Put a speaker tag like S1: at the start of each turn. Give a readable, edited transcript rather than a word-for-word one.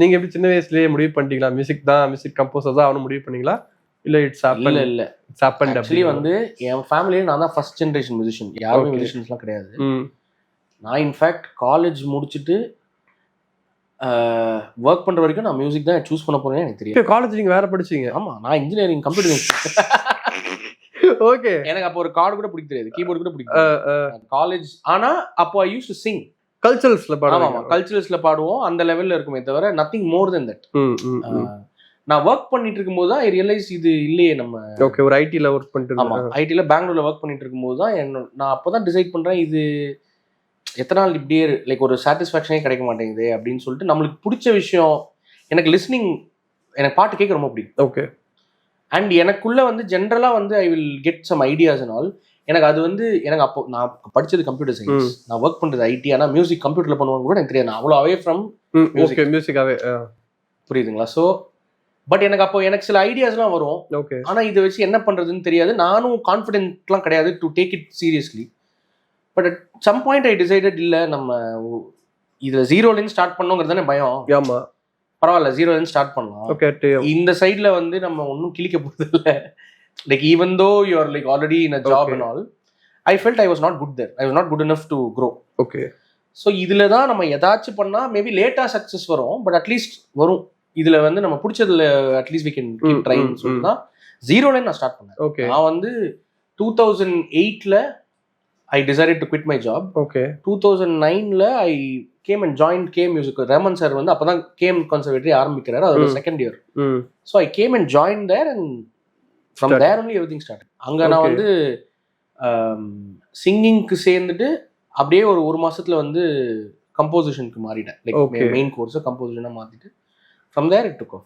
S1: நீங்க எப்படி சின்ன வயசுலயே முடிவு பண்ணிட்டீங்களா மியூசிக் கம்போசர் தான் அவனு முடிவு பண்ணீங்களா இல்ல இட்ஸ் ஹேப்பன்ட்
S2: ஆக்சுவலி வந்து என் ஃபேமிலியே நான் தான் ஃபர்ஸ்ட் ஜெனரேஷன் மியூசிஷியன், யாருமே மியூசிஷியன்ஸ்லாம் கிடையாது. நான் இன்ஃபேக்ட் காலேஜ் முடிச்சுட்டு ஒர்க் பண்ற வரைக்கும் நான் மியூசிக் தான் சூஸ் பண்ண போறேன்னு எனக்கு தெரியும்.
S1: காலேஜ் நீங்க வேற படிச்சீங்க?
S2: ஆமா, நான் இன்ஜினியரிங் கம்ப்யூட்டர்.
S1: ஓகே.
S2: எனக்கு அப்போ ஒரு கார்டு கூட பிடிக்க தெரியாது, கீபோர்டு கூட பிடிக்கும் காலேஜ். ஆனா அப்போ ஐ யூஸ் டு சிங்.
S1: கல்ச்சரல்ஸ்ல பாடுவோம்.
S2: ஆமா, கல்ச்சரல்ஸ்ல பாடுவோம், அந்த லெவல்ல இருக்குமே தவிர நத்திங் மோர் தென் தட். நான் ஒர்க் பண்ணிட்டு இருக்கும்போது தான் ஐ ரியலைஸ் இது இல்லையே நம்ம.
S1: ஓகே, ஒரு ஐடில ஒர்க் பண்ணிட்டு.
S2: ஆமா, ஐடில பெங்களூர்ல ஒர்க் பண்ணிட்டு இருக்கும்போது தான் நான் அப்பதான் டிசைட் பண்றேன், இது எத்தனை நாள் இப்படியே லைக் ஒரு சாட்டிஸ்ஃபேக்ஷனே கிடைக்க மாட்டேங்குது அப்படின்னு சொல்லிட்டு. நம்மளுக்கு பிடிச்ச விஷயம், எனக்கு லிஸ்னிங், எனக்கு பாட்டு கேட்க ரொம்ப பிடிக்கும்.
S1: ஓகே.
S2: அண்ட் எனக்குள்ள வந்து ஜென்ரலா வந்து I will get some ideas and all. எனக்கு அது வந்து எனக்கு அப்போ நான் படிச்சது கம்ப்யூட்டர் சயின்ஸ், நான் ஒர்க் பண்றது ஐடி. ஆனா மியூசிக் கம்ப்யூட்டர்ல பண்ணுவாங்க கூட எனக்கு தெரியாது, நான் அவ்வளோ அவே ஃப்ரம்
S1: மியூசிக்காவே.
S2: புரியுதுங்களா? ஸோ பட் எனக்கு அப்போ எனக்கு சில ஐடியாஸ்லாம் வரும்.
S1: ஓகே.
S2: ஆனா இதை வச்சு என்ன பண்றதுன்னு தெரியாது, நானும் கான்ஃபிடென்ட்லாம் கிடையாது to take it seriously. But at some point I decided, இல்லை நம்ம இதுல ஜீரோலேருந்து ஸ்டார்ட் பண்ணோங்கிறது தானே பயம்.
S1: ஆமா,
S2: பரவாயில்ல, ஜீரோலேருந்து ஸ்டார்ட் பண்ணலாம்.
S1: ஓகே.
S2: இந்த சைட்ல வந்து நம்ம ஒன்றும் கிளிக்க போறது இல்லை. Like even though you are like already in a job and all, I felt I was not good there. I was not good enough to grow.
S1: Okay.
S2: So இதுல தான் நம்ம ஏதாச்சும் பண்ணா மேபி லேட்டா சக்சஸ் வரும், பட் அட்லீஸ்ட் வரும். இதுல வந்து நம்ம பிடிச்சதுல at least we can keep trying. சொல்லிட்டு தான் ஜீரோல நான் ஸ்டார்ட் பண்ணேன்.
S1: Okay.
S2: நான் வந்து 2008ல I decided to quit my job.
S1: Okay.
S2: 2009ல I came and joined K Music. Raman sir வந்து அப்பதான் KM Conservatory ஆரம்பிக்கிறாரு, அதோட second year. So I came and joined there and from there only everything started. அங்க நான் வந்து சிங்கிங்க்கு சேர்ந்துட்டு அப்படியே ஒரு மாசத்துல வந்து கம்போசிஷனுக்கு மாறிட்டேன். லைக் மெயின் கோர்ஸ் கம்போசிஷனா மாத்திட்டு from there it took off.